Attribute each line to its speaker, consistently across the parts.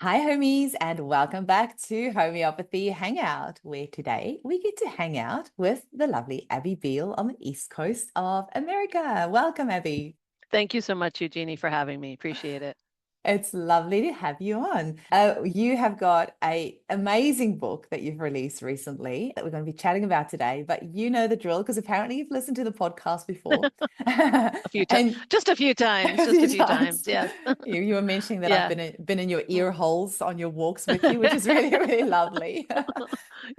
Speaker 1: Hi, homies, and welcome back to Homeopathy Hangout, where today we get to hang out with the lovely Abby Beale on the East Coast of America. Welcome, Abby.
Speaker 2: Thank you so much, Eugenie, for having me. Appreciate it.
Speaker 1: It's lovely to have you on. You have got a amazing book that you've released recently that we're going to be chatting about today, but you know the drill because apparently you've listened to the podcast before.
Speaker 2: A few times,
Speaker 1: And
Speaker 2: just a few times,
Speaker 1: a
Speaker 2: just a
Speaker 1: few
Speaker 2: few times.
Speaker 1: times.
Speaker 2: Yes.
Speaker 1: You were mentioning that I've
Speaker 2: Yeah.
Speaker 1: been in your ear
Speaker 2: Mm.
Speaker 1: holes on your walks with you, which is really, really lovely.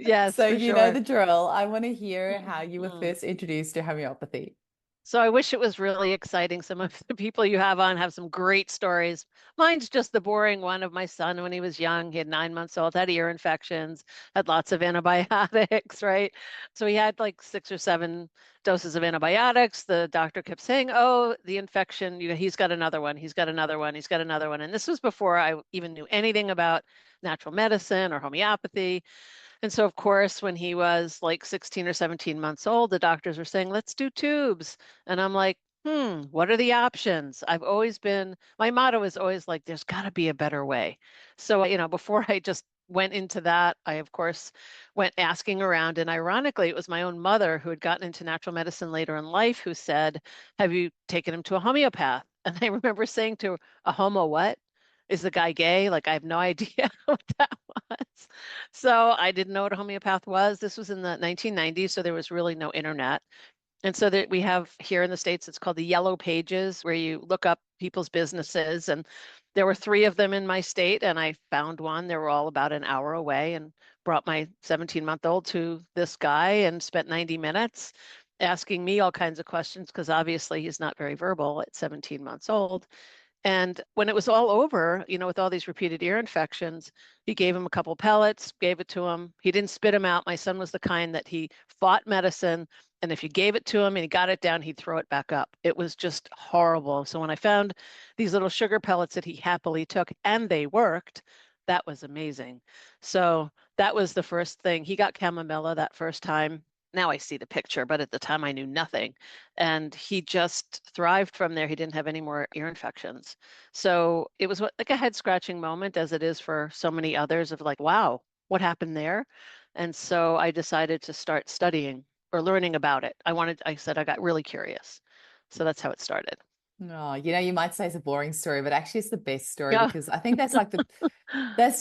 Speaker 2: Yes,
Speaker 1: So
Speaker 2: for
Speaker 1: you know
Speaker 2: sure.
Speaker 1: the drill. I want to hear how you were
Speaker 2: Mhm.
Speaker 1: first introduced to homeopathy.
Speaker 2: So I wish it was really exciting. Some of the people you have on have some great stories. Mine's just the boring one of my son when he was young. He had 9 months old, had ear infections, had lots of antibiotics, right? So he had like 6 or 7 doses of antibiotics. The doctor kept saying, "Oh, the infection, he's got another one. He's got another one. He's got another one." And this was before I even knew anything about natural medicine or homeopathy. And so, of course, when he was like 16 or 17 months old, the doctors were saying, let's do tubes. And I'm like, what are the options? My motto is always like, there's got to be a better way. So, before I just went into that, I, of course, went asking around. And ironically, it was my own mother who had gotten into natural medicine later in life who said, have you taken him to a homeopath? And I remember saying to her, a homo what? Is the guy gay? Like, I have no idea what that was. So I didn't know what a homeopath was. This was in the 1990s, so there was really no internet. And so that we have here in the States, it's called the Yellow Pages, where you look up people's businesses. And there were three of them in my state, and I found one. They were all about an hour away and brought my 17-month-old to this guy and spent 90 minutes asking me all kinds of questions because obviously he's not very verbal at 17 months old. And when it was all over, with all these repeated ear infections, he gave him a couple pellets, gave it to him. He didn't spit him out. My son was the kind that he fought medicine. And if you gave it to him and he got it down, he'd throw it back up. It was just horrible. So when I found these little sugar pellets that he happily took and they worked, that was amazing. So that was the first thing. He got chamomilla that first time. Now I see the picture, but at the time I knew nothing. And he just thrived from there. He didn't have any more ear infections. So it was like a head scratching moment, as it is for so many others, of like, wow, what happened there? And so I decided to start studying or learning about it. I said, I got really curious. So that's how it started.
Speaker 1: No, you might say it's a boring story, but actually it's the best story
Speaker 2: Yeah.
Speaker 1: because I think that's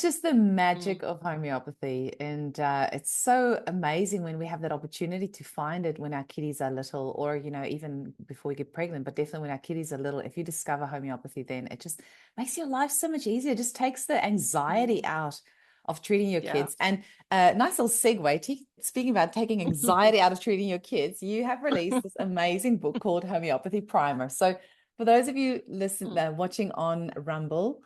Speaker 1: just the
Speaker 2: Mm.
Speaker 1: magic of homeopathy. And it's so amazing when we have that opportunity to find it when our kiddies are little, or, even before we get pregnant, but definitely when our kiddies are little. If you discover homeopathy, then it just makes your life so much easier. It just takes the anxiety
Speaker 2: Mm.
Speaker 1: out of treating your
Speaker 2: Yeah.
Speaker 1: kids. And nice little segue. Speaking about taking anxiety out of treating your kids, you have released this amazing book called Homeopathy Primer. So, for those of you
Speaker 2: Mm.
Speaker 1: watching on Rumble,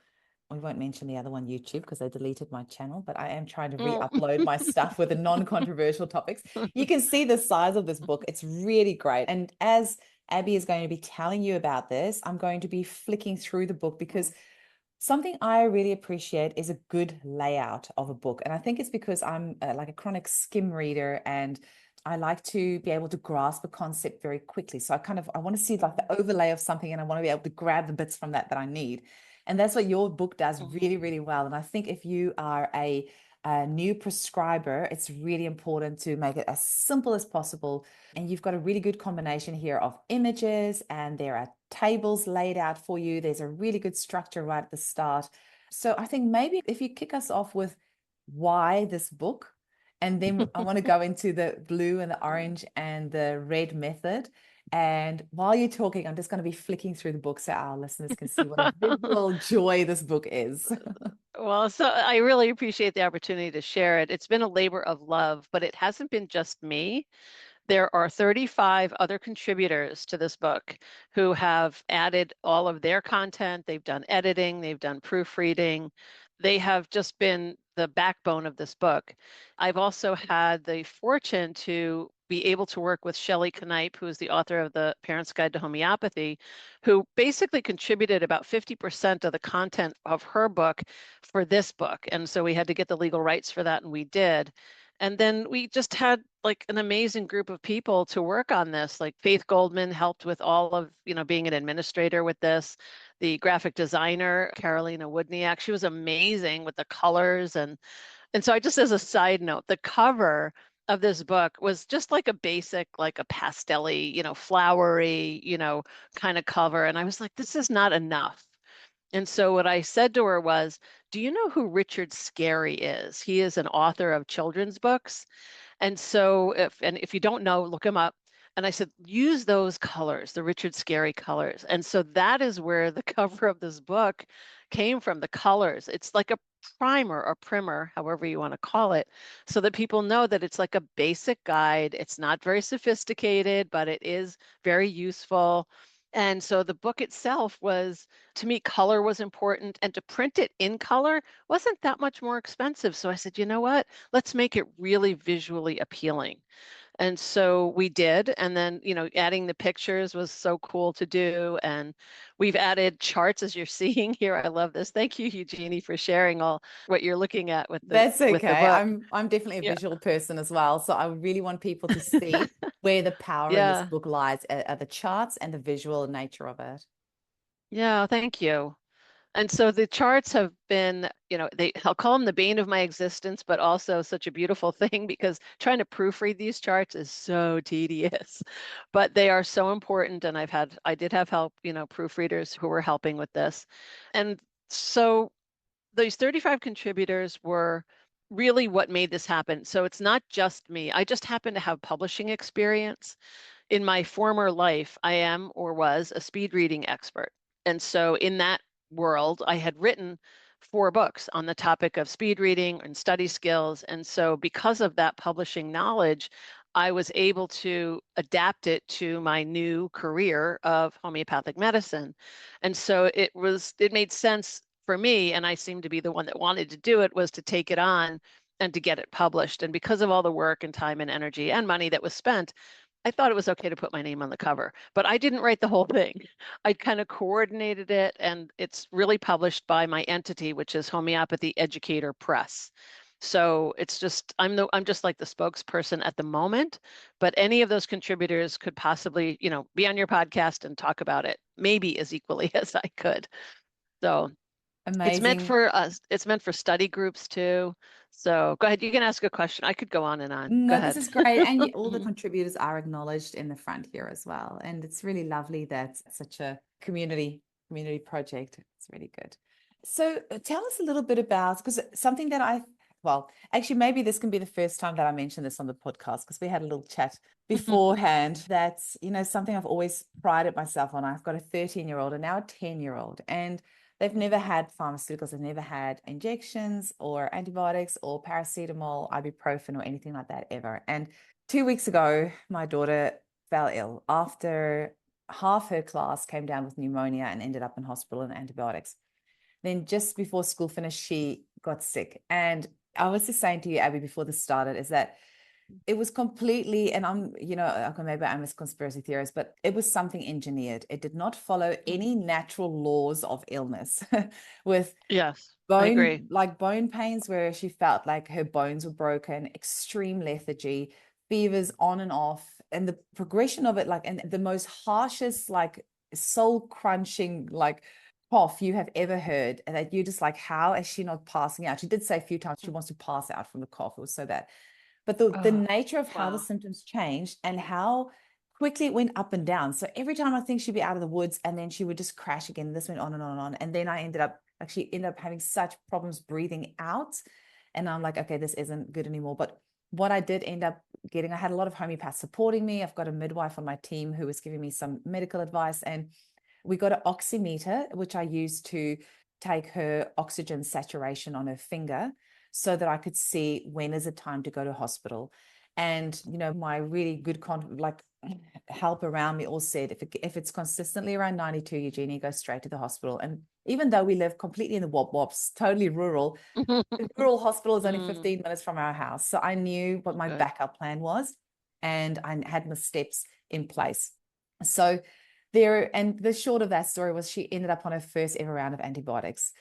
Speaker 1: we won't mention the other one, YouTube, because they deleted my channel, but I am trying to
Speaker 2: Mm.
Speaker 1: re-upload my stuff with the non-controversial topics. You can see the size of this book. It's really great. And as Abby is going to be telling you about this, I'm going to be flicking through the book because
Speaker 2: Mm.
Speaker 1: something I really appreciate is a good layout of a book. And I think it's because I'm like a chronic skim reader and I like to be able to grasp a concept very quickly. So I want to see like the overlay of something and I want to be able to grab the bits from that I need. And that's what your book does
Speaker 2: Mhm.
Speaker 1: really, really well. And I think if you are a new prescriber, it's really important to make it as simple as possible. And you've got a really good combination here of images, and there are tables laid out for you. There's a really good structure right at the start. So I think maybe if you kick us off with why this book, and then I want to go into the blue and the orange and the red method. And while you're talking, I'm just going to be flicking through the book so our listeners can see what a visual joy this book is.
Speaker 2: Well, so I really appreciate the opportunity to share it. It's been a labor of love, but it hasn't been just me. There are 35 other contributors to this book who have added all of their content. They've done editing, they've done proofreading. They have just been the backbone of this book. I've also had the fortune to be able to work with Shelley Knipe, who is the author of The Parent's Guide to Homeopathy, who basically contributed about 50% of the content of her book for this book. And so we had to get the legal rights for that, and we did. And then we just had like an amazing group of people to work on this. Like Faith Goldman helped with all of, being an administrator with this. the graphic designer, Carolina Wodniak. She was amazing with the colors. And so I just, as a side note, the cover of this book was just like a basic, like a pastel-y, flowery, kind of cover. And I was like, this is not enough. And so what I said to her was, do you know who Richard Scarry is? He is an author of children's books. And so if you don't know, look him up. And I said, use those colors, the Richard Scarry colors. And so that is where the cover of this book came from, the colors. It's like a primer or primer, however you want to call it, so that people know that it's like a basic guide. It's not very sophisticated, but it is very useful. And so the book itself was, to me, color was important, and to print it in color wasn't that much more expensive. So I said, you know what? Let's make it really visually appealing. And so we did. And then, adding the pictures was so cool to do. And we've added charts, as you're seeing here. I love this. Thank you, Eugenie, for sharing all what you're looking at with the
Speaker 1: That's
Speaker 2: with the
Speaker 1: okay.
Speaker 2: book.
Speaker 1: I'm definitely a
Speaker 2: Yeah.
Speaker 1: visual person as well. So I really want people to see where the power in this
Speaker 2: Yeah.
Speaker 1: book lies, are the charts and the visual nature of it.
Speaker 2: Yeah. Thank you. And so the charts have been, I'll call them the bane of my existence, but also such a beautiful thing because trying to proofread these charts is so tedious. But they are so important. And I did have help, proofreaders who were helping with this. And so these 35 contributors were really what made this happen. So it's not just me. I just happen to have publishing experience. In my former life, I am or was a speed reading expert. And so in that world, I had written 4 books on the topic of speed reading and study skills. And so because of that publishing knowledge, I was able to adapt it to my new career of homeopathic medicine. And so it made sense for me, and I seemed to be the one that wanted to do it, was to take it on and to get it published. And because of all the work and time and energy and money that was spent, I thought it was okay to put my name on the cover, but I didn't write the whole thing. I kind of coordinated it, and it's really published by my entity, which is Homeopathy Educator Press. So it's just I'm just like the spokesperson at the moment, but any of those contributors could possibly, be on your podcast and talk about it, maybe as equally as I could. So it's meant
Speaker 1: Amazing.
Speaker 2: for us. It's meant for study groups too. So go ahead. You can ask a question. I could go on and on. Go
Speaker 1: No, this
Speaker 2: ahead.
Speaker 1: is great. And all the
Speaker 2: Mhm.
Speaker 1: contributors are acknowledged in the front here as well. And it's really lovely that such a community project. It's really good. So tell us a little bit about, because something that well, actually, maybe this can be the first time that I mention this on the podcast, because we had a little chat beforehand. That's, something I've always prided myself on. I've got a 13-year-old and now a 10-year-old, and they've never had pharmaceuticals. They've never had injections or antibiotics or paracetamol, ibuprofen, or anything like that ever. And 2 weeks ago, my daughter fell ill after half her class came down with pneumonia and ended up in hospital and antibiotics. Then just before school finished, she got sick. And I was just saying to you, Abby, before this started, is that it was completely, and okay, maybe I'm a conspiracy theorist, but it was something engineered. It did not follow any natural laws of illness with
Speaker 2: Yes, I agree.
Speaker 1: bone pains where she felt like her bones were broken, extreme lethargy, fevers on and off, and the progression of it, like, and the most harshest, like, soul crunching, like, cough you have ever heard, and that you're just like, how is she not passing out? She did say a few times she wants to pass out from the cough. It was so bad. But the
Speaker 2: Oh,
Speaker 1: nature of how the
Speaker 2: wow.
Speaker 1: symptoms changed and how quickly it went up and down. So every time I think she'd be out of the woods, and then she would just crash again. This went on and on and on. And then I ended up having such problems breathing out. And I'm like, okay, this isn't good anymore. But what I did end up getting, I had a lot of homeopaths supporting me. I've got a midwife on my team who was giving me some medical advice. And we got an oximeter, which I used to take her oxygen saturation on her finger so that I could see when is it time to go to hospital. And, my really good help around me all said, if it's consistently around 92, Eugenie, go straight to the hospital. And even though we live completely in the wops, totally rural, the rural hospital is only
Speaker 2: Mm,
Speaker 1: 15 minutes from our house. So I knew what my
Speaker 2: good.
Speaker 1: backup plan was, and I had my steps in place. So there, and the short of that story was she ended up on her first ever round of antibiotics.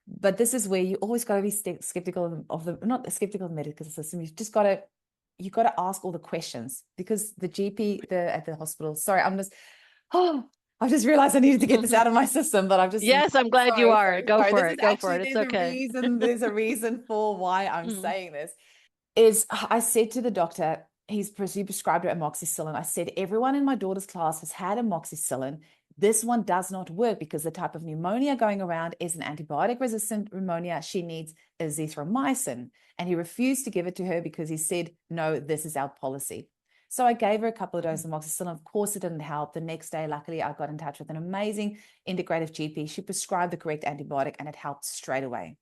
Speaker 1: But this is where you always got to be skeptical of the, not skeptical of the medical system. You got to ask all the questions, because the GP at the hospital, sorry, I'm just, oh, I just realized I needed to get this out of my system, but I'm
Speaker 2: Yes, I'm glad you
Speaker 1: sorry,
Speaker 2: are.
Speaker 1: sorry,
Speaker 2: Go
Speaker 1: sorry.
Speaker 2: for
Speaker 1: This is
Speaker 2: it. Go for
Speaker 1: actually,
Speaker 2: it. It's okay.
Speaker 1: there's a reason for why I'm
Speaker 2: Mm.
Speaker 1: saying this. Is I said to the doctor, he prescribed her amoxicillin. I said, everyone in my daughter's class has had amoxicillin. This one does not work because the type of pneumonia going around is an antibiotic resistant pneumonia. She needs azithromycin. And he refused to give it to her because he said, no, this is our policy. So I gave her a couple of doses of amoxicillin. Of course, it didn't help. The next day, luckily, I got in touch with an amazing integrative GP. She prescribed the correct antibiotic and it helped straight away.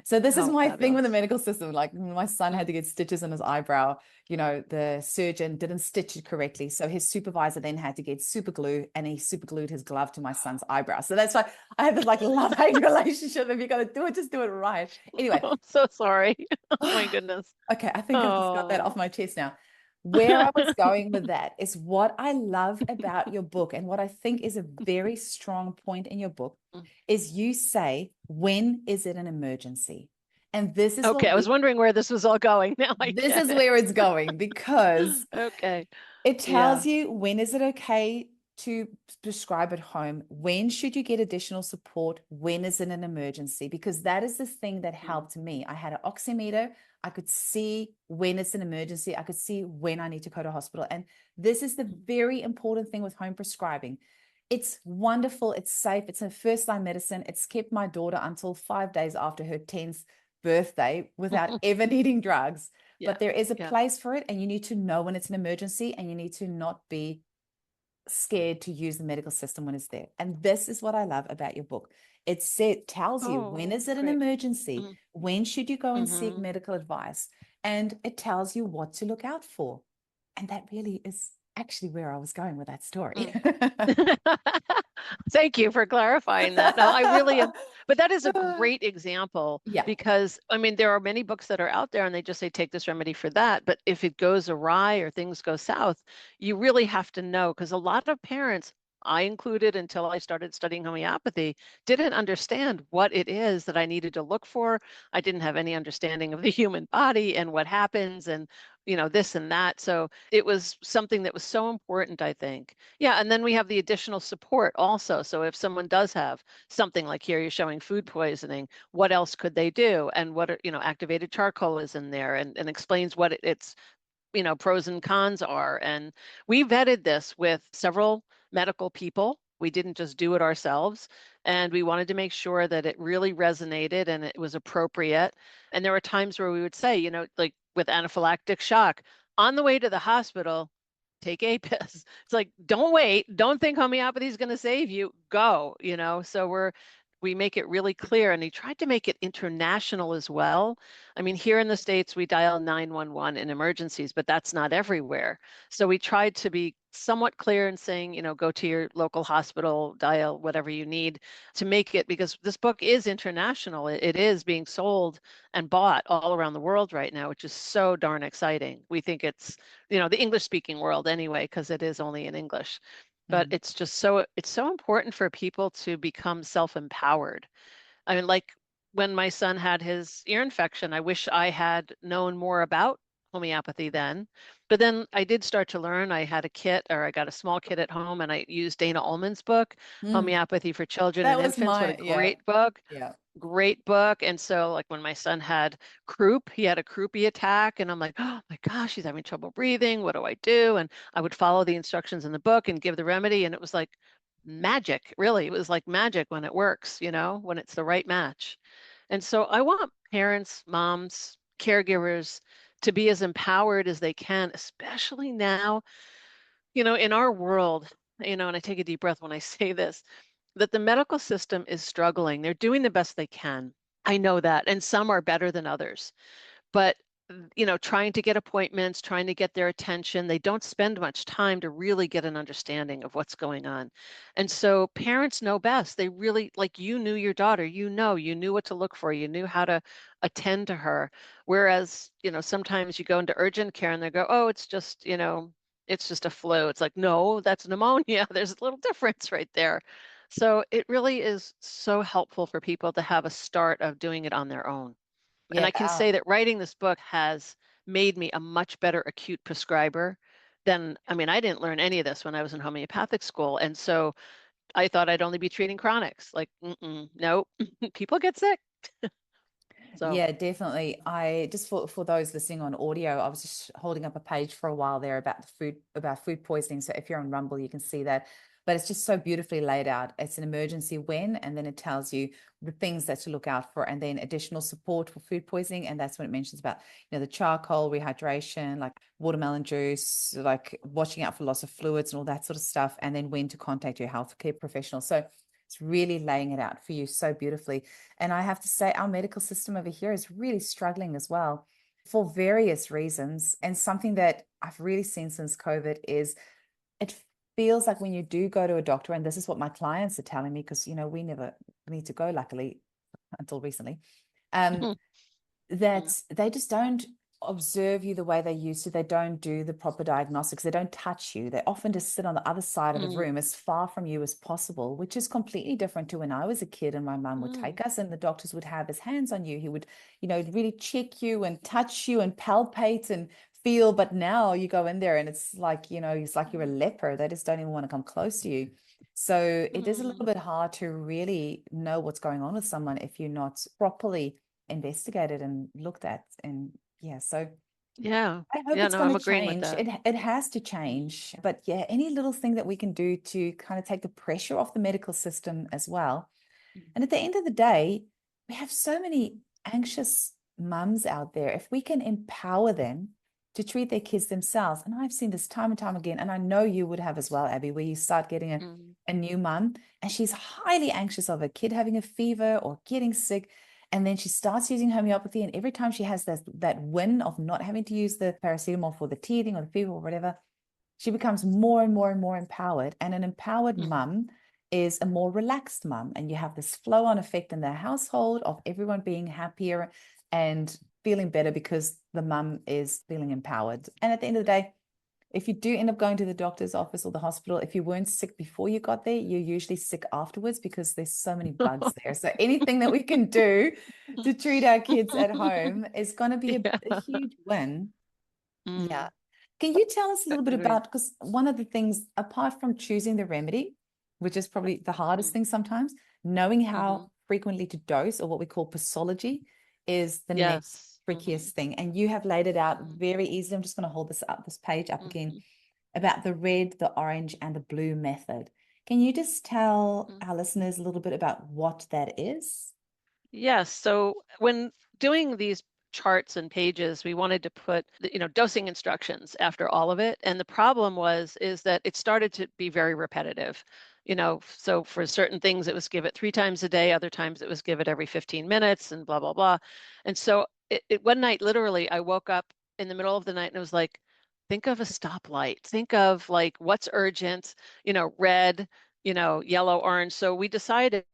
Speaker 1: So this is
Speaker 2: Oh,
Speaker 1: my thing with the
Speaker 2: fabulous.
Speaker 1: medical system. Like my son had
Speaker 2: Mm.
Speaker 1: to get stitches in his eyebrow. The surgeon didn't stitch it correctly. So his supervisor then had to get super glue and he super glued his glove to my son's eyebrow. So that's why I have this like love-hate relationship. If you're gonna do it, just do it right. Anyway,
Speaker 2: I'm so sorry. Oh my goodness.
Speaker 1: okay, I think I've just got that off
Speaker 2: Oh.
Speaker 1: my chest now. Where I was going with that is what I love about your book, and what I think is a very strong point in your book is you say, when is it an emergency? And
Speaker 2: Okay, I was wondering where this was all going. Now I
Speaker 1: this
Speaker 2: get
Speaker 1: is
Speaker 2: it.
Speaker 1: where it's going because
Speaker 2: Okay.
Speaker 1: it
Speaker 2: Yeah.
Speaker 1: tells you when is it okay to prescribe at home, when should you get additional support, when is it an emergency, because that is the thing that
Speaker 2: Mm.
Speaker 1: helped me. I had an oximeter. I could see when it's an emergency. I could see when I need to go to hospital. And this is the very important thing with home prescribing. It's wonderful. It's safe. It's a first line medicine. It's kept my daughter until 5 days after her 10th birthday without ever needing drugs.
Speaker 2: Yeah.
Speaker 1: But there is a
Speaker 2: Yeah.
Speaker 1: place for it, and you need to know when it's an emergency, and you need to not be scared to use the medical system when it's there. And this is what I love about your book. Tells you when
Speaker 2: Oh,
Speaker 1: is it an
Speaker 2: great.
Speaker 1: emergency,
Speaker 2: Mm.
Speaker 1: when should you go and seek
Speaker 2: Hmm.
Speaker 1: medical advice, and it tells you what to look out for. And that really is actually where I was going with that story.
Speaker 2: Mm. Thank you for clarifying that. No, I really am. But that is a great example
Speaker 1: Yeah.
Speaker 2: because, I mean, there are many books that are out there and they just say, take this remedy for that. But if it goes awry or things go south, you really have to know because a lot of parents, I included until I started studying homeopathy, didn't understand what it is that I needed to look for. I didn't have any understanding of the human body and what happens and, this and that. So it was something that was so important, I think. Yeah, and then we have the additional support also. So if someone does have something like here, you're showing food poisoning, what else could they do? And what are, activated charcoal is in there and explains what its pros and cons are. And we vetted this with several medical people. We didn't just do it ourselves. And we wanted to make sure that it really resonated and it was appropriate. And there were times where we would say, like with anaphylactic shock, on the way to the hospital, take APIS. It's like, don't wait. Don't think homeopathy is going to save you. Go. So we make it really clear. And he tried to make it international as well. I mean, here in the States, we dial 911 in emergencies, but that's not everywhere. So we tried to be somewhat clear in saying, go to your local hospital, dial whatever you need to make it, because this book is international. It is being sold and bought all around the world right now, which is so darn exciting. We think it's, the English speaking world anyway, because it is only in English. But
Speaker 1: Mm.
Speaker 2: it's so important for people to become self-empowered. I mean, like when my son had his ear infection, I wish I had known more about homeopathy then. But then I did start to learn. I had a kit, or I got a small kit at home, and I used Dana Ullman's book,
Speaker 1: Mm.
Speaker 2: Homeopathy for Children
Speaker 1: That
Speaker 2: and
Speaker 1: was
Speaker 2: Infants. What a
Speaker 1: my, yeah,
Speaker 2: great book.
Speaker 1: yeah.
Speaker 2: Great book. And so, like when my son had croup, he had a croupy attack, and I'm like, oh my gosh, he's having trouble breathing. What do I do? And I would follow the instructions in the book and give the remedy, and it was like magic. Really, it was like magic when it works, when it's the right match. And so I want parents, moms, caregivers to be as empowered as they can, especially now, in our world, and I take a deep breath when I say this, that the medical system is struggling. They're doing the best they can. I know that. And some are better than others. But trying to get appointments, trying to get their attention, they don't spend much time to really get an understanding of what's going on. And so parents know best. They really, like you knew your daughter, you knew what to look for, you knew how to attend to her. Whereas, sometimes you go into urgent care and they go, oh, it's just a flu. It's like, no, that's pneumonia. There's a little difference right there. So it really is so helpful for people to have a start of doing it on their own. And
Speaker 1: Yeah.
Speaker 2: I can say that writing this book has made me a much better acute prescriber than, I mean, I didn't learn any of this when I was in homeopathic school. And so I thought I'd only be treating chronics. Like, nope, people get sick. So,
Speaker 1: Yeah, definitely. I just for those listening on audio, I was just holding up a page for a while there about food poisoning. So if you're on Rumble, you can see that. But it's just so beautifully laid out. It's an emergency when, and then it tells you the things that to look out for, and then additional support for food poisoning. And that's when it mentions about, the charcoal, rehydration, like watermelon juice, like watching out for loss of fluids and all that sort of stuff, and then when to contact your healthcare professional. So it's really laying it out for you so beautifully. And I have to say, our medical system over here is really struggling as well for various reasons. And something that I've really seen since COVID is it feels like when you do go to a doctor, and this is what my clients are telling me, because, we never need to go, luckily, until recently, um, that they just don't observe you the way they used to. They don't do the proper diagnostics. They don't touch you. They often just sit on the other side of the room as far from you as possible, which is completely different to when I was a kid and my mum would take us and the doctors would have his hands on you. He would, really check you and touch you and palpate and feel. But now you go in there and it's like, it's like you're a leper. They just don't even want to come close to you. So it is a little bit hard to really know what's going on with someone if you're not properly investigated and looked at. And yeah, so
Speaker 2: yeah.
Speaker 1: I hope
Speaker 2: Yeah,
Speaker 1: it's
Speaker 2: no,
Speaker 1: going
Speaker 2: I'm
Speaker 1: to
Speaker 2: agreeing with
Speaker 1: change.
Speaker 2: that.
Speaker 1: It has to change. But yeah, any little thing that we can do to kind of take the pressure off the medical system as well. And at the end of the day, we have so many anxious mums out there. If we can empower them to treat their kids themselves, and I've seen this time and time again, and I know you would have as well, Abby, where you start getting a new mum and she's highly anxious of a kid having a fever or getting sick. And then she starts using homeopathy. And every time she has that win of not having to use the paracetamol for the teething or the fever or whatever, she becomes more and more and more empowered. And an empowered mum is a more relaxed mum. And you have this flow on effect in the household of everyone being happier and feeling better because the mum is feeling empowered. And at the end of the day, if you do end up going to the doctor's office or the hospital, if you weren't sick before you got there, you're usually sick afterwards because there's so many bugs there. So anything that we can do to treat our kids at home is going to be
Speaker 2: Yeah.
Speaker 1: a huge win. Yeah.
Speaker 2: Mm,
Speaker 1: Can you tell us a little bit
Speaker 2: agreed.
Speaker 1: about, because one of the things, apart from choosing the remedy, which is probably the hardest thing sometimes, knowing
Speaker 2: Mm-hmm.
Speaker 1: how frequently to dose, or what we call posology, is the next
Speaker 2: Yes.
Speaker 1: trickiest thing. And you have laid it out very easily. I'm just going to hold this page up again, about the red, the orange, and the blue method. Can you just tell our listeners a little bit about what that is?
Speaker 2: Yes. So when doing these charts and pages, we wanted to put, dosing instructions after all of it. And the problem is that it started to be very repetitive. So for certain things, it was give it 3 times a day. Other times it was give it every 15 minutes and blah, blah, blah. And so one night, literally, I woke up in the middle of the night and it was like, think of a stoplight. Think of like what's urgent, red, yellow, orange. So we decided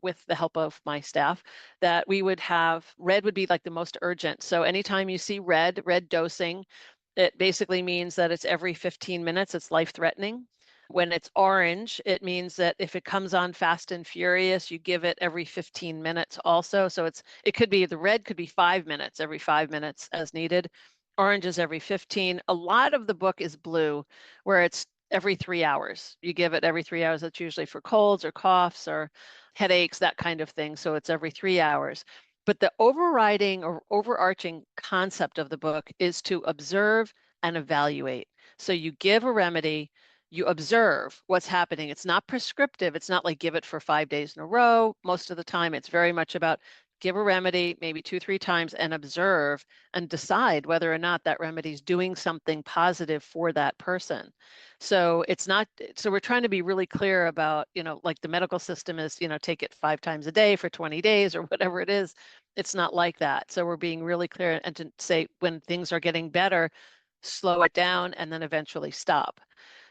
Speaker 2: with the help of my staff that we would have red would be like the most urgent. So anytime you see red dosing, it basically means that it's every 15 minutes, it's life threatening. When it's orange, it means that if it comes on fast and furious, you give it every 15 minutes also. So it could be the red could be 5 minutes, every 5 minutes as needed. Orange is every 15. A lot of the book is blue, where it's every 3 hours. You give it every 3 hours. That's usually for colds or coughs or headaches, that kind of thing. So it's every 3 hours. But the overriding or overarching concept of the book is to observe and evaluate. So you give a remedy, you observe what's happening. It's not prescriptive. It's not like give it for 5 days in a row. Most of the time, it's very much about give a remedy maybe 2, 3 times and observe and decide whether or not that remedy is doing something positive for that person. So it's not, so we're trying to be really clear about, like the medical system is, take it 5 times a day for 20 days or whatever it is. It's not like that. So we're being really clear and to say when things are getting better, slow it down and then eventually stop.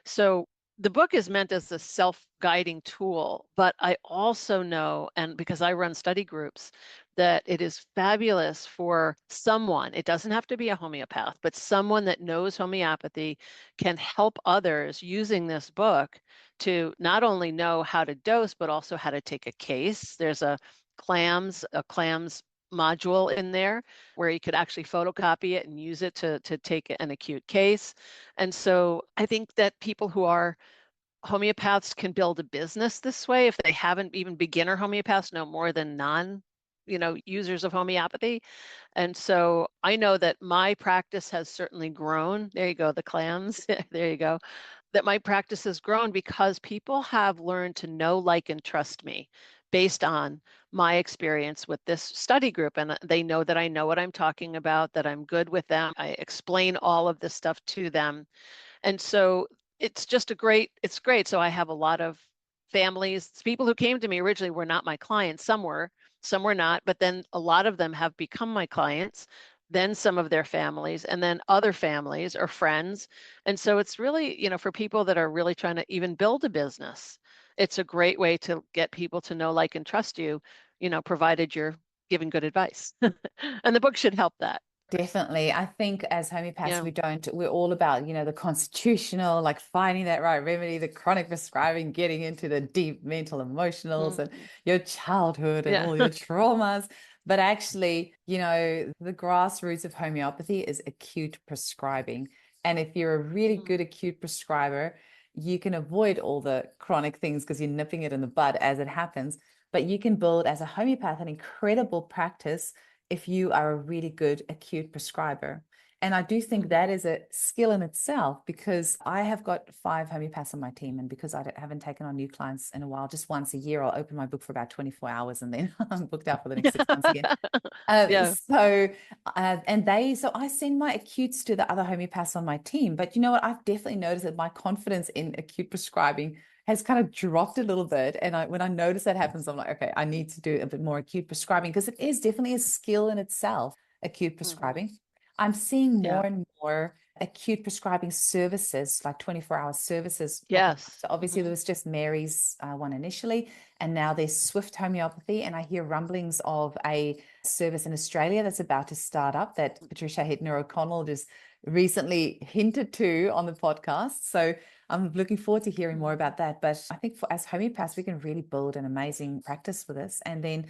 Speaker 2: So the book is meant as a self-guiding tool, but I also know, and because I run study groups, that it is fabulous for someone, it doesn't have to be a homeopath, but someone that knows homeopathy can help others using this book to not only know how to dose, but also how to take a case. There's a clams module in there where you could actually photocopy it and use it to take an acute case. And so I think that people who are homeopaths can build a business this way if they haven't. Even beginner homeopaths know more than non, users of homeopathy. And so I know that my practice has certainly grown. There you go, the clams. There you go. That my practice has grown because people have learned to know, like, and trust me based on my experience with this study group. And they know that I know what I'm talking about, that I'm good with them. I explain all of this stuff to them. And so it's great. So I have a lot of families, people who came to me originally were not my clients. Some were not, but then a lot of them have become my clients, then some of their families, and then other families or friends. And so it's really, for people that are really trying to even build a business, it's a great way to get people to know, like, and trust you, provided you're giving good advice. And the book should help that.
Speaker 1: Definitely. I think as homeopaths,
Speaker 2: Yeah.
Speaker 1: we're all about, the constitutional, like finding that right remedy, the chronic prescribing, getting into the deep mental, emotionals, and
Speaker 2: Mhm.
Speaker 1: your childhood and
Speaker 2: Yeah.
Speaker 1: all your traumas. But actually, the grassroots of homeopathy is acute prescribing. And if you're a really
Speaker 2: Mhm.
Speaker 1: good acute prescriber, you can avoid all the chronic things because you're nipping it in the bud as it happens. But you can build as a homeopath an incredible practice if you are a really good acute prescriber. And I do think
Speaker 2: Mhm.
Speaker 1: that is a skill in itself because I have got 5 homeopaths on my team. And because I haven't taken on new clients in a while, just once a year, I'll open my book for about 24 hours and then I'm booked out for the next 6 months again.
Speaker 2: Yeah.
Speaker 1: So I send my acutes to the other homeopaths on my team. But you know what? I've definitely noticed that my confidence in acute prescribing has kind of dropped a little bit. And when I notice that happens, I'm like, okay, I need to do a bit more acute prescribing because it is definitely a skill in itself, acute
Speaker 2: Hmm.
Speaker 1: prescribing. I'm seeing
Speaker 2: Yeah.
Speaker 1: more and more acute prescribing services, like 24-hour services popping up.
Speaker 2: Yes.
Speaker 1: So obviously there
Speaker 2: Hmm.
Speaker 1: was just Mary's one initially, and now there's Swift Homeopathy. And I hear rumblings of a service in Australia that's about to start up that Patricia Hittner O'Connell just recently hinted to on the podcast. So I'm looking forward to hearing more
Speaker 2: Hmm.
Speaker 1: about that. But I think as homeopaths, we can really build an amazing practice for this. And then,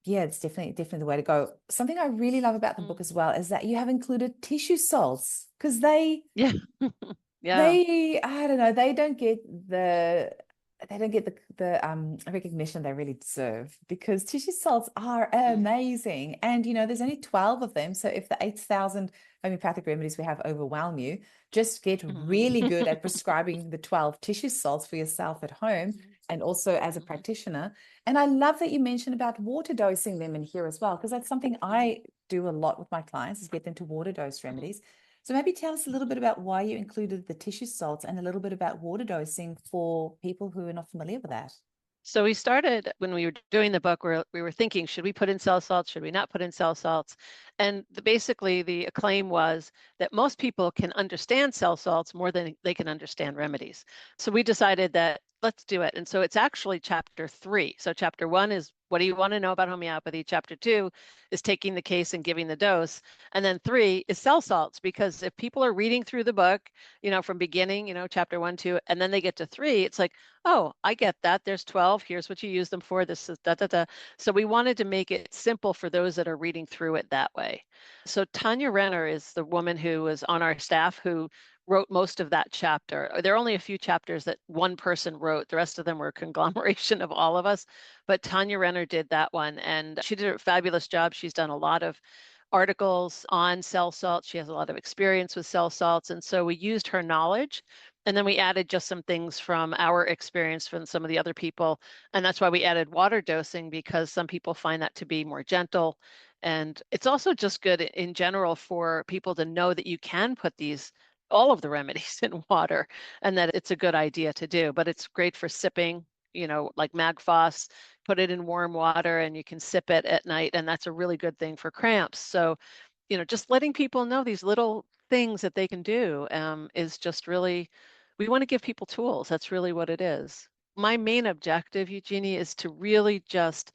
Speaker 1: yeah, it's definitely the way to go. Something I really love about the book as
Speaker 2: Hmm.
Speaker 1: well is that you have included tissue salts because they
Speaker 2: Yeah. Yeah.
Speaker 1: they I don't know, they don't get the recognition they really deserve because tissue salts are
Speaker 2: Mm.
Speaker 1: amazing. And there's only 12 of them. So if the 8,000 homeopathic remedies we have overwhelm you, just get really
Speaker 2: Mhm.
Speaker 1: good at prescribing the 12 tissue salts for yourself at home and also as a
Speaker 2: Mhm.
Speaker 1: practitioner. And I love that you mentioned about water dosing them in here as well, because that's something
Speaker 2: Mhm.
Speaker 1: I do a lot with my clients is get them to water dose
Speaker 2: Mhm.
Speaker 1: remedies. So maybe tell us a little bit about why you included the tissue salts and a little bit about water dosing for people who are not familiar with that.
Speaker 2: So we started when we were doing the book, we were thinking, should we put in cell salts? Should we not put in cell salts? And basically, the acclaim was that most people can understand cell salts more than they can understand remedies. So we decided that let's do it. And so it's actually chapter 3. So chapter 1 is what do you want to know about homeopathy? Chapter 2 is taking the case and giving the dose. And then 3 is cell salts, because if people are reading through the book, from beginning, chapter 1, 2, and then they get to 3, it's like, oh, I get that. There's 12. Here's what you use them for. This is da da da. So we wanted to make it simple for those that are reading through it that way. So Tanya Renner is the woman who was on our staff who wrote most of that chapter. There are only a few chapters that one person wrote. The rest of them were a conglomeration of all of us. But Tanya Renner did that one, and she did a fabulous job. She's done a lot of articles on cell salts. She has a lot of experience with cell salts. And so we used her knowledge, and then we added just some things from our experience from some of the other people. And that's why we added water dosing, because some people find that to be more gentle. And it's also just good in general for people to know that you can put all of the remedies in water, and that it's a good idea to do. But it's great for sipping, like Magfoss, put it in warm water and you can sip it at night. And that's a really good thing for cramps. So, just letting people know these little things that they can do is just really, we want to give people tools. That's really what it is. My main objective, Eugenie, is to really just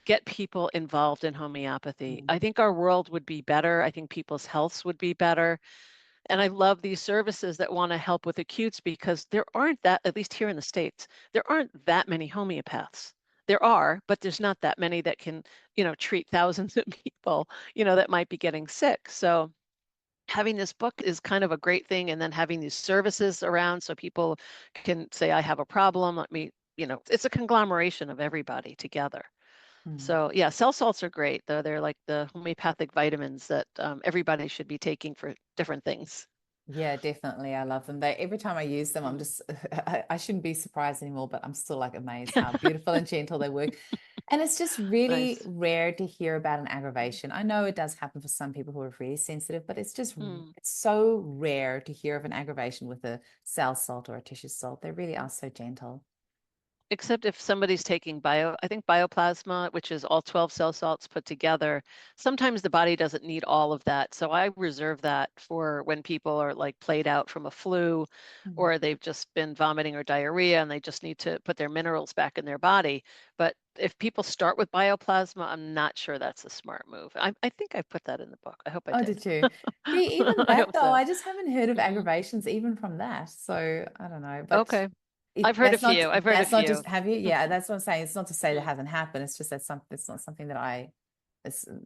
Speaker 2: get people involved in homeopathy. I
Speaker 1: Mm.
Speaker 2: think our world would be better. I think people's healths would be better. And I love these services that want to help with acutes, because there aren't that, at least here in the States, there aren't that many homeopaths. There are, but there's not that many that can, treat thousands of people, that might be getting sick. So having this book is kind of a great thing. And then having these services around so people can say, I have a problem. Let me, it's a conglomeration of everybody together.
Speaker 1: Hmm.
Speaker 2: So yeah, cell salts are great, though. They're like the homeopathic vitamins that everybody should be taking for different things.
Speaker 1: Yeah, definitely. I love them. They every time I use them, I'm
Speaker 2: Mm.
Speaker 1: just I shouldn't be surprised anymore, but I'm still like amazed how beautiful and gentle they work. And it's just really
Speaker 2: Nice.
Speaker 1: rare to hear about an aggravation. I know it does happen for some people who are really sensitive, but
Speaker 2: Mm.
Speaker 1: it's so rare to hear of an aggravation with a cell salt or a tissue salt. They really are so gentle.
Speaker 2: Except if somebody's taking I think bioplasma, which is all 12 cell salts put together, sometimes the body doesn't need all of that. So I reserve that for when people are like played out from a flu
Speaker 1: Mm.
Speaker 2: or they've just been vomiting or diarrhea and they just need to put their minerals back in their body. But if people start with bioplasma, I'm not sure that's a smart move. I think I put that in the book. I hope I
Speaker 1: Oh,
Speaker 2: did.
Speaker 1: did you? See, even
Speaker 2: I
Speaker 1: that
Speaker 2: hope
Speaker 1: though,
Speaker 2: so.
Speaker 1: I just haven't heard of
Speaker 2: Mm.
Speaker 1: aggravations even from that. So I don't know, but
Speaker 2: Okay. I've heard a few. I've heard a
Speaker 1: that's not
Speaker 2: few.
Speaker 1: just have you? Yeah, that's what I'm saying. It's not to say that
Speaker 2: Mm.
Speaker 1: hasn't happened. It's just that it's not something that I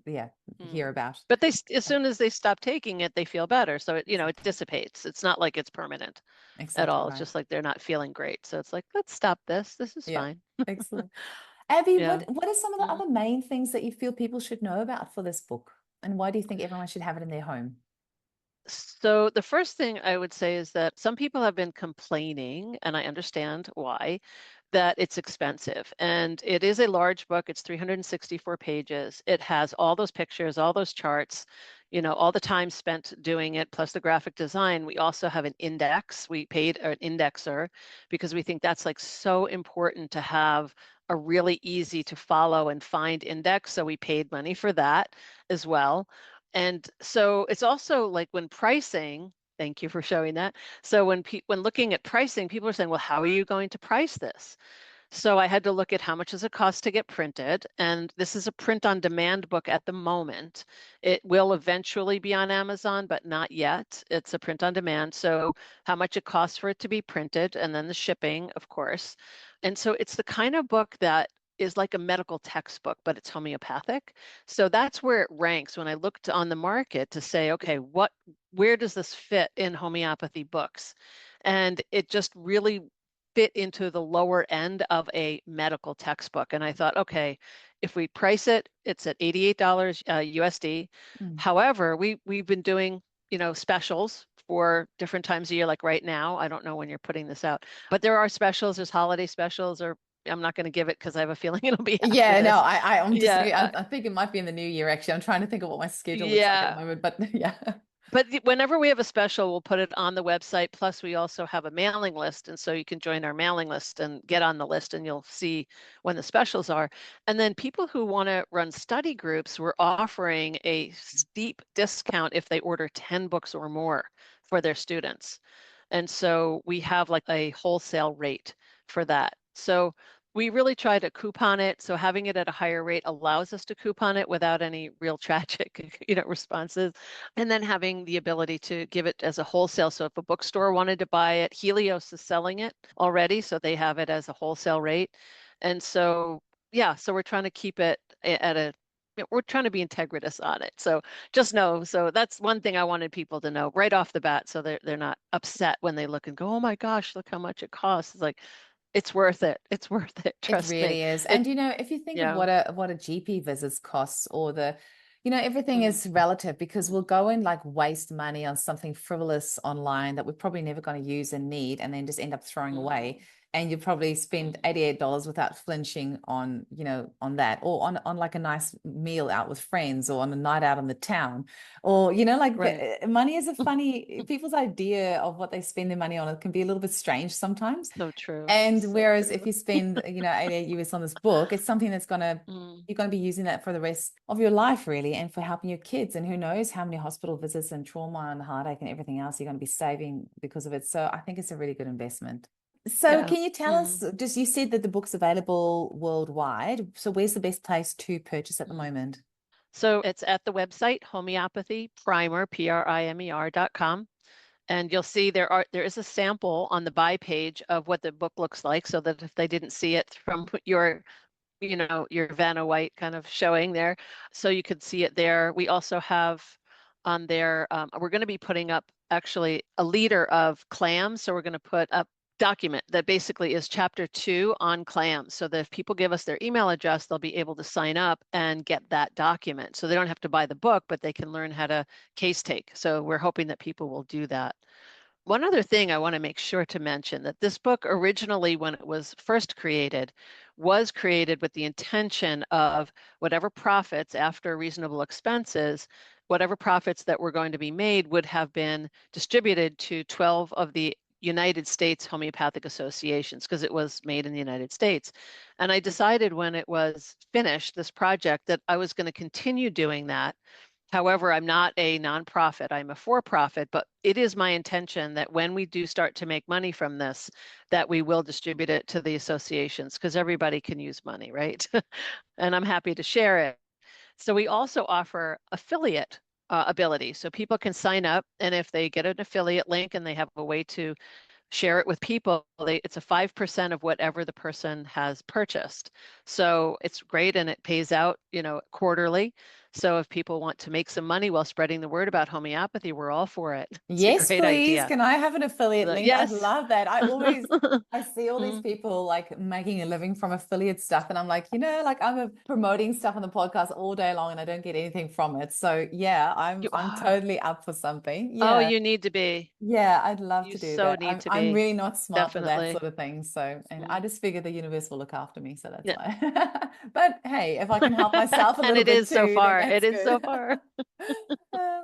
Speaker 1: yeah, hear
Speaker 2: Mm.
Speaker 1: about.
Speaker 2: But as soon as they stop taking it, they feel better. So it
Speaker 1: Exactly.
Speaker 2: dissipates. It's not like it's permanent at
Speaker 1: Exactly
Speaker 2: all. It's
Speaker 1: right.
Speaker 2: just like they're not feeling great. So it's like, let's stop this. This is
Speaker 1: Yeah.
Speaker 2: fine.
Speaker 1: Excellent. Abby,
Speaker 2: Yeah.
Speaker 1: what are some of the
Speaker 2: Mm.
Speaker 1: other main things that you feel people should know about for this book? And why do you think everyone should have it in their home?
Speaker 2: So the first thing I would say is that some people have been complaining, and I understand why, that it's expensive. And it is a large book. It's 364 pages. It has all those pictures, all those charts, all the time spent doing it, plus the graphic design. We also have an index. We paid an indexer because we think that's like so important to have a really easy to follow and find index. So we paid money for that as well. And so it's also like when pricing, thank you for showing that. So when looking at pricing, people are saying, well, how are you going to price this? So I had to look at how much does it cost to get printed. And this is a print on demand book at the moment. It will eventually be on Amazon, but not yet. It's a print on demand. So how much it costs for it to be printed, and then the shipping, of course. And so it's the kind of book that is like a medical textbook, but it's homeopathic. So that's where it ranks when I looked on the market to say, okay, where does this fit in homeopathy books? And it just really fit into the lower end of a medical textbook. And I thought, okay, if we price it, it's at $88 USD.
Speaker 1: Mm.
Speaker 2: However, we've been doing, specials for different times of year, like right now. I don't know when you're putting this out, but there are specials, there's holiday specials, or I'm not going to give it because I have a feeling it'll be after
Speaker 1: Yeah, no,
Speaker 2: this.
Speaker 1: I'm just,
Speaker 2: Yeah,
Speaker 1: I think it might be in the new year, actually. I'm trying to think of what my schedule looks like at the
Speaker 2: yeah.
Speaker 1: moment, but yeah.
Speaker 2: But whenever we have a special, we'll put it on the website. Plus, we also have a mailing list. And so you can join our mailing list and get on the list, and you'll see when the specials are. And then people who want to run study groups, we're offering a steep discount if they order 10 books or more for their students. And so we have like a wholesale rate for that. So we really try to coupon it. So having it at a higher rate allows us to coupon it without any real tragic, responses. And then having the ability to give it as a wholesale. So if a bookstore wanted to buy it, Helios is selling it already. So they have it as a wholesale rate. And so, yeah, so we're trying to keep it at we're trying to be integritous on it. So just know. So that's one thing I wanted people to know right off the bat. So they're not upset when they look and go, oh my gosh, look how much it costs. It's like, it's worth it. It's worth it.
Speaker 1: It
Speaker 2: Trust me.
Speaker 1: really is.
Speaker 2: It,
Speaker 1: And if you think of
Speaker 2: yeah.
Speaker 1: what a GP visits costs or everything
Speaker 2: Mm,
Speaker 1: is relative because we'll go and like waste money on something frivolous online that we're probably never going to use and need and then just end up throwing away.
Speaker 2: mm,
Speaker 1: And you probably spend
Speaker 2: mm.
Speaker 1: $88 without flinching on, on that or on like a nice meal out with friends or on a night out in the town or, like
Speaker 2: Right.
Speaker 1: money is a funny, people's idea of what they spend their money on. It can be a little bit strange sometimes.
Speaker 2: So true.
Speaker 1: And
Speaker 2: So
Speaker 1: whereas if
Speaker 2: true.
Speaker 1: you spend, 88 US on this book, it's something that's
Speaker 2: Mm,
Speaker 1: you're gonna be using that for the rest of your life, really, and for helping your kids. And who knows how many hospital visits and trauma and heartache and everything else you're gonna be saving because of it. So I think it's a really good investment. So
Speaker 2: yeah.
Speaker 1: can you tell
Speaker 2: Mm,
Speaker 1: us, just you said that the book's available worldwide. So where's the best place to purchase at the
Speaker 2: mm.
Speaker 1: moment?
Speaker 2: So it's at the website, Homeopathy Primer, Primer.com. And you'll see there is a sample on the buy page of what the book looks like so that if they didn't see it from your Vanna White kind of showing there, so you could see it there. We also have on there. We're going to be putting up actually a liter of clams. So we're going to put up document that basically is chapter 2 on clams, so that if people give us their email address, they'll be able to sign up and get that document. So they don't have to buy the book, but they can learn how to case take. So we're hoping that people will do that. One other thing I want to make sure to mention, that this book originally, when it was first created, was created with the intention of whatever profits after reasonable expenses, whatever profits that were going to be made would have been distributed to 12 of the United States homeopathic associations, because it was made in the United States. And I decided when it was finished, this project, that I was going to continue doing that. However, I'm not a nonprofit, I'm a for-profit, but it is my intention that when we do start to make money from this, that we will distribute it to the associations, because everybody can use money, right? And I'm happy to share it. So we also offer affiliate ability. So people can sign up, and if they get an affiliate link and they have a way to share it with people, it's a 5% of whatever the person has purchased. So it's great, and it pays out, quarterly. So if people want to make some money while spreading the word about homeopathy, we're all for it. It's a
Speaker 1: Yes,
Speaker 2: great
Speaker 1: please.
Speaker 2: idea.
Speaker 1: Can I have an affiliate link? I'd
Speaker 2: Yes.
Speaker 1: love that. I see all these people like making a living from affiliate stuff, and I'm like, like promoting stuff on the podcast all day long, and I don't get anything from it. So yeah, I'm
Speaker 2: You
Speaker 1: I'm
Speaker 2: are.
Speaker 1: totally up for something.
Speaker 2: Oh,
Speaker 1: Yeah.
Speaker 2: you need to be.
Speaker 1: Yeah, I'd love
Speaker 2: You
Speaker 1: to do
Speaker 2: so
Speaker 1: that.
Speaker 2: need
Speaker 1: I'm
Speaker 2: to
Speaker 1: I'm
Speaker 2: be.
Speaker 1: really not smart with that
Speaker 2: Definitely.
Speaker 1: sort of thing. So, and I
Speaker 2: Mm.
Speaker 1: just figure the universe will look after me. So that's
Speaker 2: Yeah.
Speaker 1: why. But hey, if I can help myself a
Speaker 2: And
Speaker 1: little
Speaker 2: it
Speaker 1: bit
Speaker 2: is so
Speaker 1: too, then
Speaker 2: far. It
Speaker 1: that's
Speaker 2: is so
Speaker 1: good.
Speaker 2: far.
Speaker 1: Uh,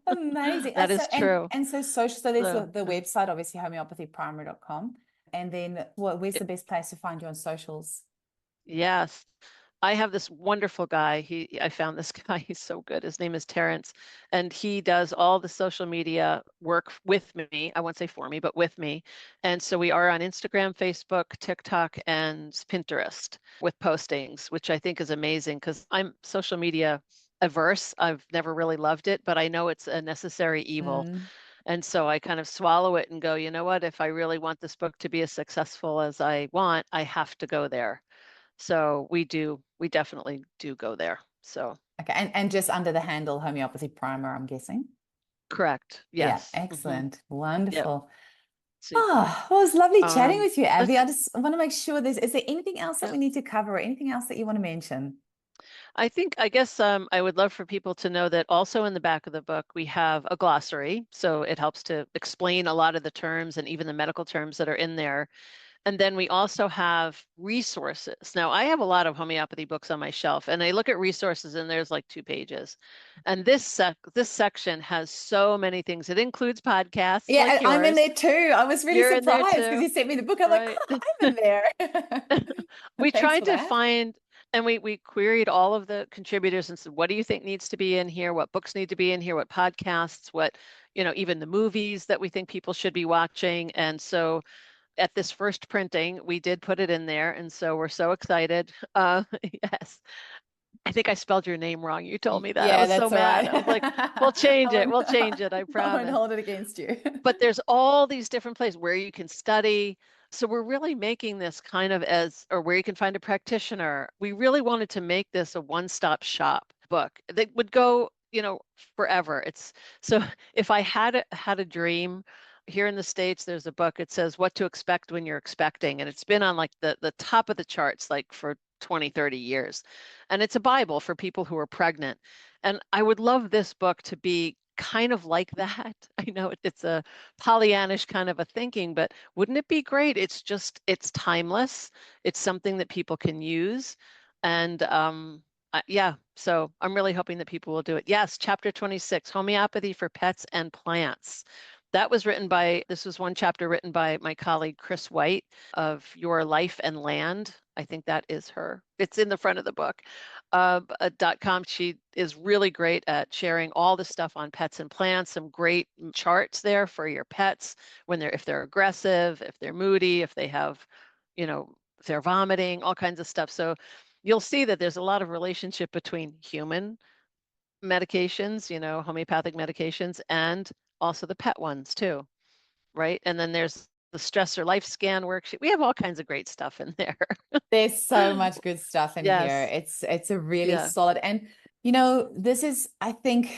Speaker 1: Amazing.
Speaker 2: That
Speaker 1: So
Speaker 2: is true.
Speaker 1: so there's
Speaker 2: So,
Speaker 1: the website, obviously homeopathyprimer.com. And then where's the best place to find you on socials?
Speaker 2: yes. I have this wonderful guy. I found this guy. He's so good. His name is Terrence, and he does all the social media work with me. I won't say for me, but with me. And so we are on Instagram, Facebook, TikTok, and Pinterest with postings, which I think is amazing because I'm social media averse. I've never really loved it, but I know it's a necessary evil.
Speaker 1: Mm.
Speaker 2: And so I kind of swallow it and go, you know what? If I really want this book to be as successful as I want, I have to go there. So we definitely do go there. So
Speaker 1: Okay. And just under the handle Homeopathy Primer, I'm guessing.
Speaker 2: correct.
Speaker 1: Yeah,
Speaker 2: Yes.
Speaker 1: excellent.
Speaker 2: Yep.
Speaker 1: Wonderful.
Speaker 2: Super.
Speaker 1: Oh, well, it was lovely chatting with you, Abby.
Speaker 2: Let's
Speaker 1: I just want to make sure is there anything else that
Speaker 2: yeah.
Speaker 1: we need to cover or anything else that you want to mention?
Speaker 2: I guess I would love for people to know that also in the back of the book we have a glossary. So it helps to explain a lot of the terms and even the medical terms that are in there. And then we also have resources. Now, I have a lot of homeopathy books on my shelf, and I look at resources, and there's like 2 pages. And this section has so many things. It includes podcasts
Speaker 1: Yeah,
Speaker 2: like
Speaker 1: I'm in
Speaker 2: yours.
Speaker 1: there too. I was really
Speaker 2: You're in there
Speaker 1: surprised because
Speaker 2: too,
Speaker 1: you sent me the book. I'm like,
Speaker 2: right?
Speaker 1: oh, I'm in there.
Speaker 2: We
Speaker 1: Thanks
Speaker 2: tried
Speaker 1: for
Speaker 2: to
Speaker 1: that.
Speaker 2: find, and we queried all of the contributors and said, what do you think needs to be in here? What books need to be in here? What podcasts? What, even the movies that we think people should be watching. And so at this first printing, we did put it in there, and so we're so excited. Yes, I think I spelled your name wrong. You told me that. I
Speaker 1: Yeah,
Speaker 2: was so
Speaker 1: that's all
Speaker 2: mad.
Speaker 1: right.
Speaker 2: I was like, "We'll
Speaker 1: I
Speaker 2: change it.
Speaker 1: won't,
Speaker 2: We'll change it. I
Speaker 1: I won't
Speaker 2: promise."
Speaker 1: hold it against you.
Speaker 2: But there's all these different places where you can study. So we're really making this kind of or where you can find a practitioner. We really wanted to make this a one-stop shop book that would go, forever. It's so if I had a dream, here in the States, there's a book. It says What to Expect When You're Expecting, and it's been on like the top of the charts like for 20, 30 years. And it's a Bible for people who are pregnant. And I would love this book to be kind of like that. I know it's a Pollyannish kind of a thinking, but wouldn't it be great? It's timeless. It's something that people can use. And yeah, so I'm really hoping that people will do it. Yes, chapter 26, Homeopathy for Pets and Plants. This was one chapter written by my colleague Chris White of Your Life and Land. I think that is her. It's in the front of the book. .com. She is really great at sharing all the stuff on pets and plants, some great charts there for your pets if they're aggressive, if they're moody, if they have, if they're vomiting, all kinds of stuff. So you'll see that there's a lot of relationship between human medications, homeopathic medications, and also the pet ones too, right? And then there's the stress or life scan worksheet. We have all kinds of great stuff in there.
Speaker 1: There's so much good stuff in here.
Speaker 2: Yes,
Speaker 1: It's a really
Speaker 2: yeah.
Speaker 1: solid, and this is, I think,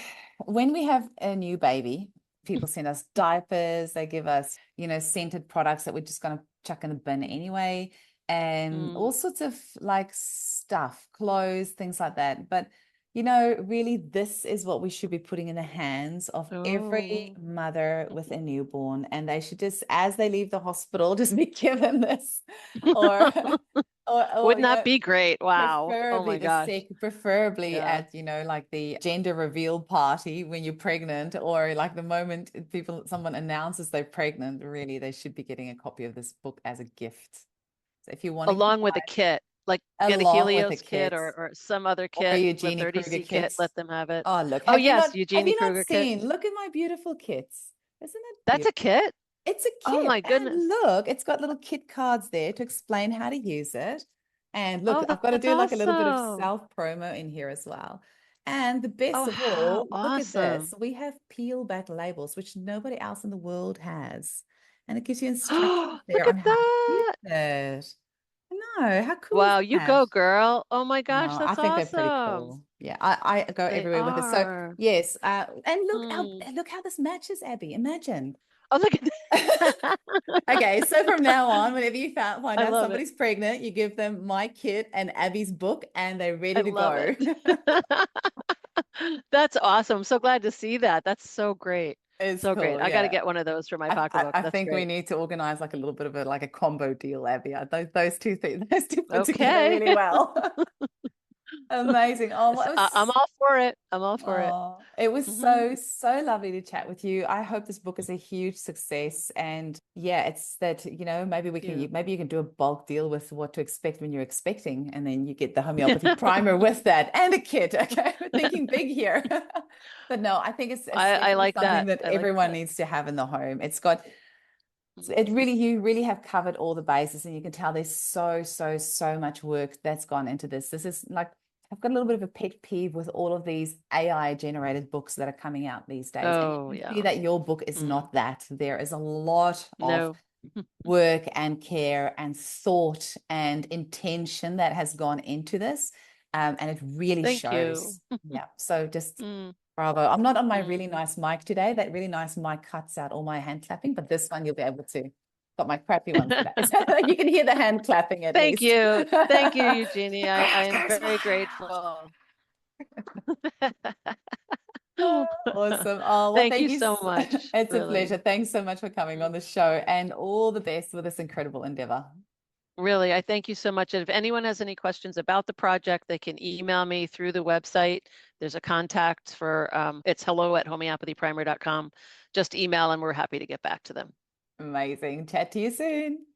Speaker 1: when we have a new baby, people send us diapers, they give us, scented products that we're just going to chuck in the bin anyway, and
Speaker 2: Mm.
Speaker 1: all sorts of like stuff, clothes, things like that. But, really, this is what we should be putting in the hands of every
Speaker 2: Oh.
Speaker 1: mother with a newborn. And they should just, as they leave the hospital, just be given this or, or,
Speaker 2: Wouldn't that be great? Wow. Oh
Speaker 1: preferably
Speaker 2: my gosh.
Speaker 1: preferably
Speaker 2: Yeah.
Speaker 1: at like the gender reveal party when you're pregnant, or like the moment someone announces they're pregnant. Really, they should be getting a copy of this book as a gift. So if you're wanting to
Speaker 2: Along with a
Speaker 1: buy
Speaker 2: kit, like get a
Speaker 1: along with a
Speaker 2: Helios kit
Speaker 1: kit
Speaker 2: or some other
Speaker 1: or a
Speaker 2: kit, the
Speaker 1: Eugenie Kruger
Speaker 2: 30C kit,
Speaker 1: kit.
Speaker 2: let them have it.
Speaker 1: Oh, look,
Speaker 2: Oh
Speaker 1: have you
Speaker 2: yes,
Speaker 1: not
Speaker 2: Eugenie Kruger kit.
Speaker 1: seen? Look at my beautiful kits. Isn't it
Speaker 2: That's a
Speaker 1: beautiful?
Speaker 2: kit?
Speaker 1: It's a
Speaker 2: Oh
Speaker 1: kit.
Speaker 2: my
Speaker 1: And
Speaker 2: goodness.
Speaker 1: look, it's got little kit cards there to explain how to use it. And look,
Speaker 2: Oh,
Speaker 1: I've got to
Speaker 2: that's
Speaker 1: do like a little bit of
Speaker 2: awesome.
Speaker 1: self promo in here as well. And the best
Speaker 2: Oh,
Speaker 1: of
Speaker 2: how
Speaker 1: all, look at this.
Speaker 2: awesome.
Speaker 1: We have peel back labels, which nobody else in the world has. And it gives you instructions
Speaker 2: Oh,
Speaker 1: there
Speaker 2: look at
Speaker 1: on how to use
Speaker 2: that.
Speaker 1: it. No, how cool is
Speaker 2: Wow, you
Speaker 1: that?
Speaker 2: go, girl. Oh my gosh,
Speaker 1: No, I
Speaker 2: that's
Speaker 1: think they're pretty
Speaker 2: awesome.
Speaker 1: cool. Yeah, I go
Speaker 2: They
Speaker 1: everywhere with it. So
Speaker 2: are.
Speaker 1: yes, and
Speaker 2: Mm.
Speaker 1: look how this matches, Abby. Imagine.
Speaker 2: Oh, look at that.
Speaker 1: Okay, so from now on, whenever you find
Speaker 2: I
Speaker 1: out
Speaker 2: love it.
Speaker 1: somebody's pregnant, you give them my kit and Abby's book, and they're
Speaker 2: I
Speaker 1: ready to
Speaker 2: love
Speaker 1: go.
Speaker 2: it. That's awesome. I'm so glad to see that. That's so great.
Speaker 1: It's
Speaker 2: So great.
Speaker 1: cool,
Speaker 2: I got to
Speaker 1: yeah.
Speaker 2: get one of those for my
Speaker 1: I,
Speaker 2: pocketbook.
Speaker 1: I
Speaker 2: That's
Speaker 1: think we
Speaker 2: great.
Speaker 1: need to organize like a little bit of a combo deal, Abby. Those two things, those two fit together
Speaker 2: Okay.
Speaker 1: really well. Amazing. Oh, well, it
Speaker 2: I'm
Speaker 1: was
Speaker 2: all for it. I'm all for it.
Speaker 1: Oh, it was
Speaker 2: Hmm.
Speaker 1: so lovely to chat with you. I hope this book is a huge success. And yeah, it's that,
Speaker 2: You.
Speaker 1: maybe you can do a bulk deal with what to expect when you're expecting, and then you get the homeopathy primer with that and a kit. Okay. We're thinking big here. But no, I think it's
Speaker 2: I
Speaker 1: definitely
Speaker 2: like
Speaker 1: something
Speaker 2: that.
Speaker 1: that
Speaker 2: I like
Speaker 1: everyone
Speaker 2: that.
Speaker 1: needs to have in the home. It
Speaker 2: Mm.
Speaker 1: really, you really have covered all the bases, and you can tell there's so much work that's gone into this. This is like, I've got a little bit of a pet peeve with all of these AI generated books that are coming out these days. And
Speaker 2: Oh,
Speaker 1: you can see
Speaker 2: yeah.
Speaker 1: that your book is
Speaker 2: Mm.
Speaker 1: not that. There is a lot of
Speaker 2: No.
Speaker 1: work and care and thought and intention that has gone into this. And it really
Speaker 2: Thank you.
Speaker 1: shows. Yeah. So just
Speaker 2: Mm.
Speaker 1: bravo. I'm not on my
Speaker 2: Mm.
Speaker 1: really nice mic today. That really nice mic cuts out all my hand clapping, but this one you'll be able to. Got my crappy one today. So you can hear the hand clapping at
Speaker 2: Thank
Speaker 1: least.
Speaker 2: you. Thank you, Eugenie. I am
Speaker 1: That's
Speaker 2: very
Speaker 1: mine.
Speaker 2: grateful.
Speaker 1: Awesome. Oh, well,
Speaker 2: Thank
Speaker 1: thank
Speaker 2: you
Speaker 1: you.
Speaker 2: so much.
Speaker 1: It's a
Speaker 2: Really.
Speaker 1: pleasure. Thanks so much for coming on the show, and all the best with this incredible endeavor.
Speaker 2: Really, I thank you so much. And if anyone has any questions about the project, they can email me through the website. There's a contact for it's hello@homeopathyprimer.com. Just email and we're happy to get back to them.
Speaker 1: Amazing. Chat to you soon.